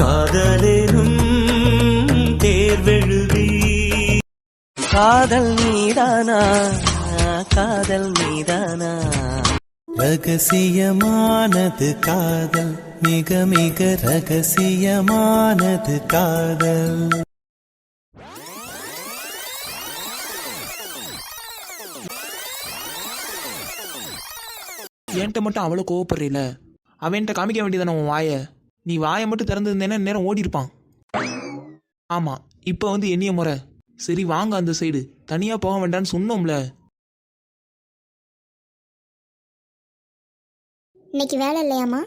காதலேனும் தேர்வெழுதி காதல் மீதானா காதல் மீதானா ரகசியமானது காதல் மிக மிக ரகசியமானது காதல். என்கிட்ட மட்டும் அவ்வளோ கோவப்படுறீல, அவன்கிட்ட காமிக்க வேண்டியதானே உன் வாயை. நீ வாயை மட்டும் திறந்துருந்தேன்னா நேரம் ஓடி இருப்பான். ஆமாம், இப்போ வந்து என்னைய முறை. சரி வாங்க அந்த சைடு, தனியாக போக வேண்டான்னு சொன்னோம்ல. இன்னைக்கு வேலை இல்லையாம்மா?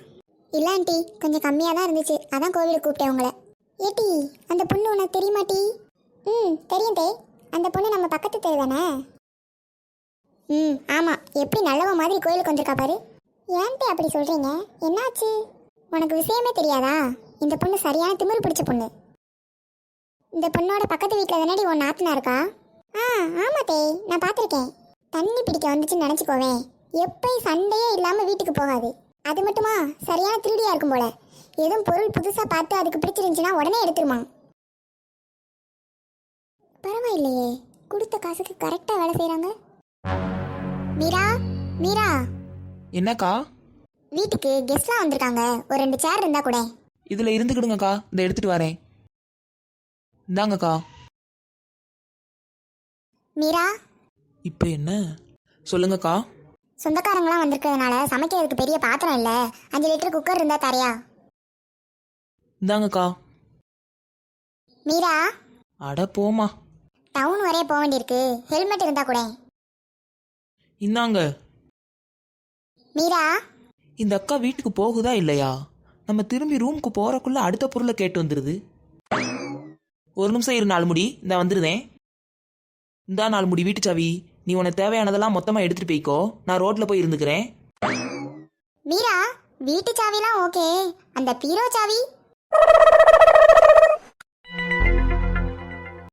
இல்லை ஆண்டி, கொஞ்சம் கம்மியாக தான் இருந்துச்சு, அதான் கோவிலுக்கு கூப்பிட்டேன் உங்களை. ஏட்டி, அந்த பொண்ணு உனக்கு தெரியுமாட்டி? தெரியும் தே. அந்த பொண்ணு நம்ம பக்கத்து தெரு தானே? ஆமாம். எப்படி நல்லவ மாதிரி கோயிலுக்கு வந்திருக்கா பாரு. ஏன்ட்டு அப்படி சொல்கிறீங்க? என்னாச்சு? உனக்கு விஷயமே தெரியாதா? இந்த பொண்ணு சரியான திமிரு பிடிச்ச பொண்ணு. இந்த பொண்ணோட பக்கத்து வீட்டில் தானடி உன் நாத்தனா இருக்கா? ஆமாம் தே, நான் பார்த்துருக்கேன். தண்ணி பிடிக்க வந்துச்சுன்னு நினச்சிக்கோவேன். எப்பயும் சண்டையே இல்லாமல் வீட்டுக்கு போகாது. அது மட்டுமா, சரியான திருடியாக இருக்கும் போல. எதுவும் பொருள் புதுசாக பார்த்து அதுக்கு பிடிச்சிருந்துச்சுன்னா உடனே எடுத்துருமா. பரவாயில்லையே, கொடுத்த காசுக்கு கரெக்டாக வேலை செய்கிறாங்க. மீரா, மீரா. என்னக்கா? வீட்டுக்கு கெஸ்ட்லாம் வந்திருக்காங்க, ஒரு 2 சேர் இருந்தா கூட. இதில் இருந்துக்கிடுங்கக்கா, இந்த எடுத்துகிட்டு வரேன். இந்தாங்கக்கா. மீரா. இப்போ என்ன சொல்லுங்கக்கா? சொந்தக்காரங்களாம் வந்திருக்கிறதுனால சமைக்கிறதுக்கு பெரிய பாத்திரம் இல்லை, 5 லிட்டர் குக்கர் இருந்தா தரையா? இந்தாங்கக்கா. மீரா. அட போமா, டவுன் வரைய போக வேண்டியிருக்கு, ஹெல்மெட் இருந்தா கூட. இந்தாங்க. மீரா. இந்த அக்கா வீட்டுக்கு போகுதா இல்லையா? நம்ம திரும்பி ரூமுக்கு போறக்குள்ள அடுத்த பொருளை கேட்டு வந்துடுது. ஒரு நிமிஷம் இரு, 4 முடி இந்த வந்துருதேன். இந்தா 4 முடி வீட்டு சாவி. நீ உனக்கு தேவையானதெல்லாம் மொத்தமாக எடுத்துட்டு போய்க்கோ, நான் ரோட்ல போய் இருந்துக்கிறேன். மீரா, வீட்டு சாவிலாம் ஓகே, அந்த பீரோ சாவி?